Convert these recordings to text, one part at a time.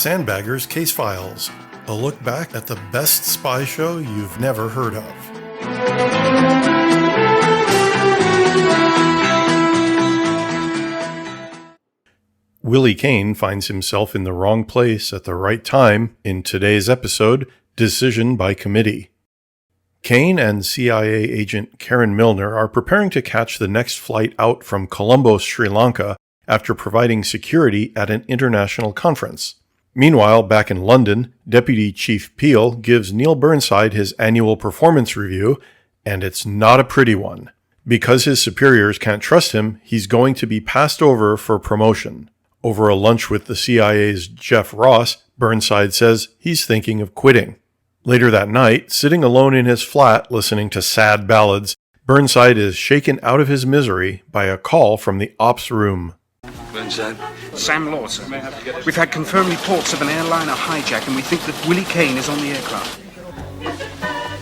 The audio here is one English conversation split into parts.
Sandbaggers Case Files, a look back at the best spy show you've never heard of. Willie Caine finds himself in the wrong place at the right time in today's episode, Decision by Committee. Caine and CIA agent Karen Milner are preparing to catch the next flight out from Colombo, Sri Lanka, after providing security at an international conference. Meanwhile, back in London, Deputy Chief Peel gives Neil Burnside his annual performance review, and it's not a pretty one. Because his superiors can't trust him, he's going to be passed over for promotion. Over a lunch with the CIA's Jeff Ross, Burnside says he's thinking of quitting. Later that night, sitting alone in his flat listening to sad ballads, Burnside is shaken out of his misery by a call from the ops room. Burnside? Sam Law, sir. We've had confirmed reports of an airliner hijack, and we think that Willie Caine is on the aircraft.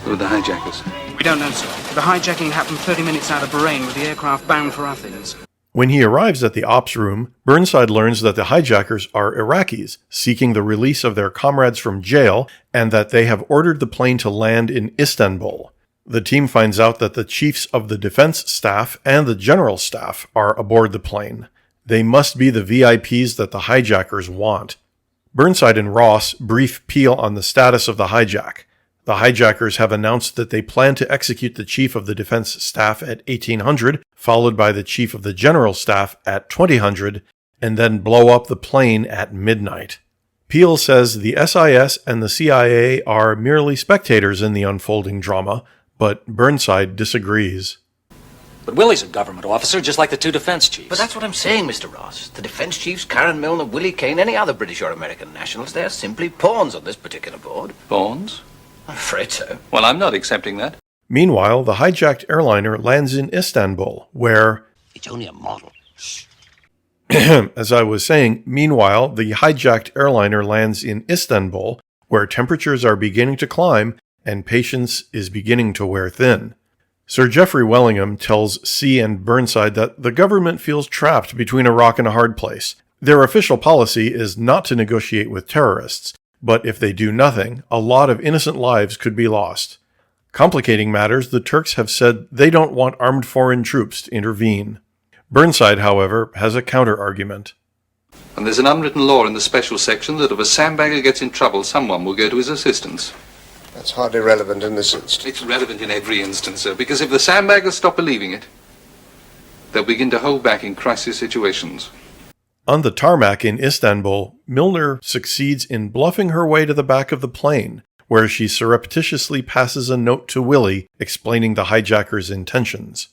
Who are the hijackers? We don't know, sir. The hijacking happened 30 minutes out of Bahrain with the aircraft bound for Athens. When he arrives at the ops room, Burnside learns that the hijackers are Iraqis, seeking the release of their comrades from jail, and that they have ordered the plane to land in Istanbul. The team finds out that the chiefs of the defense staff and the general staff are aboard the plane. They must be the VIPs that the hijackers want. Burnside and Ross brief Peel on the status of the hijack. The hijackers have announced that they plan to execute the chief of the defense staff at 1800, followed by the chief of the general staff at 2000, and then blow up the plane at midnight. Peel says the SIS and the CIA are merely spectators in the unfolding drama, but Burnside disagrees. But Willie's a government officer, just like the two defense chiefs. But that's what I'm saying, Mr. Ross. The defense chiefs, Karen Milner, Willie Caine, any other British or American nationals, they're simply pawns on this particular board. Pawns? I'm afraid so. Well, I'm not accepting that. Meanwhile, the hijacked airliner lands in Istanbul, where... It's only a model. As I was saying, meanwhile, the hijacked airliner lands in Istanbul, where temperatures are beginning to climb and patience is beginning to wear thin. Sir Geoffrey Wellingham tells C and Burnside that the government feels trapped between a rock and a hard place. Their official policy is not to negotiate with terrorists, but if they do nothing, a lot of innocent lives could be lost. Complicating matters, the Turks have said they don't want armed foreign troops to intervene. Burnside, however, has a counter-argument. And there's an unwritten law in the special section that if a sandbagger gets in trouble, someone will go to his assistance. That's hardly relevant in this instance. It's relevant in every instance, sir, because if the sandbaggers stop believing it, they'll begin to hold back in crisis situations. On the tarmac in Istanbul, Milner succeeds in bluffing her way to the back of the plane, where she surreptitiously passes a note to Willie explaining the hijackers' intentions.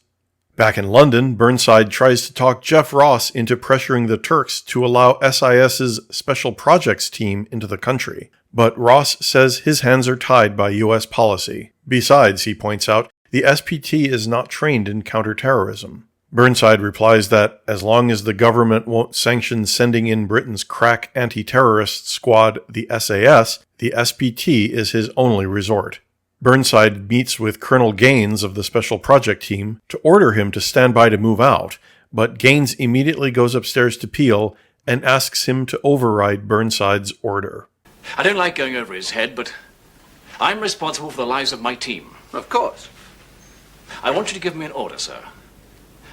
Back in London, Burnside tries to talk Jeff Ross into pressuring the Turks to allow SIS's Special Projects team into the country. But Ross says his hands are tied by U.S. policy. Besides, he points out, the SPT is not trained in counterterrorism. Burnside replies that as long as the government won't sanction sending in Britain's crack anti-terrorist squad, the SAS, the SPT is his only resort. Burnside meets with Colonel Gaines of the Special Project Team to order him to stand by to move out, but Gaines immediately goes upstairs to Peel and asks him to override Burnside's order. I don't like going over his head, but I'm responsible for the lives of my team. Of course. I want you to give me an order, sir,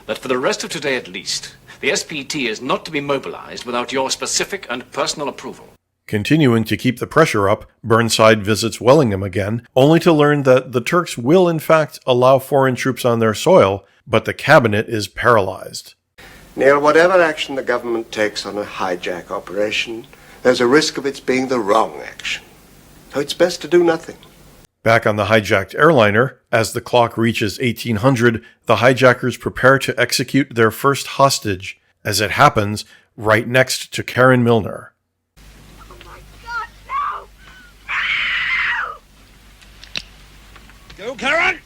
that for the rest of today at least, the SPT is not to be mobilized without your specific and personal approval. Continuing to keep the pressure up, Burnside visits Wellingham again, only to learn that the Turks will in fact allow foreign troops on their soil, but the cabinet is paralyzed. Neil, whatever action the government takes on a hijack operation, there's a risk of its being the wrong action. So it's best to do nothing. Back on the hijacked airliner, as the clock reaches 1800, the hijackers prepare to execute their first hostage, as it happens right next to Karen Milner. Oh my God, no! Go, Karen!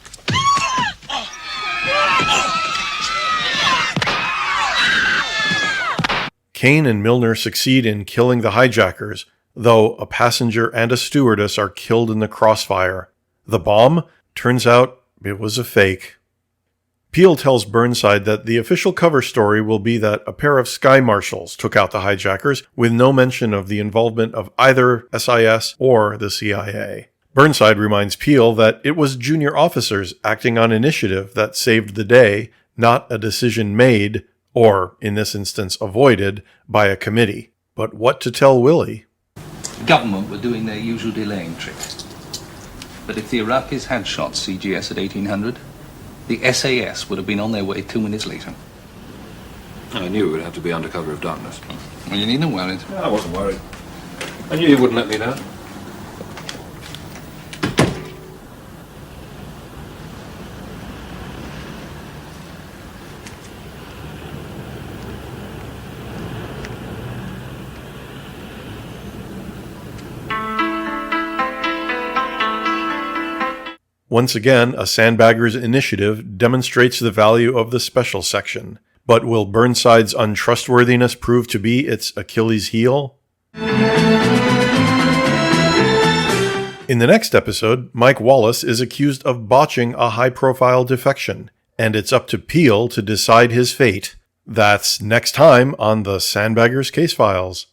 Caine and Milner succeed in killing the hijackers, though a passenger and a stewardess are killed in the crossfire. The bomb? Turns out it was a fake. Peel tells Burnside that the official cover story will be that a pair of sky marshals took out the hijackers, with no mention of the involvement of either SIS or the CIA. Burnside reminds Peel that it was junior officers acting on initiative that saved the day, not a decision made, or, in this instance, avoided, by a committee. But what to tell Willie? The government were doing their usual delaying trick. But if the Iraqis had shot CGS at 1800, the SAS would have been on their way 2 minutes later. I knew it would have to be under cover of darkness. Well, you needn't worry. I wasn't worried. I knew you wouldn't let me down. Once again, a Sandbaggers initiative demonstrates the value of the special section. But will Burnside's untrustworthiness prove to be its Achilles heel? In the next episode, Mike Wallace is accused of botching a high-profile defection, and it's up to Peel to decide his fate. That's next time on the Sandbaggers Case Files.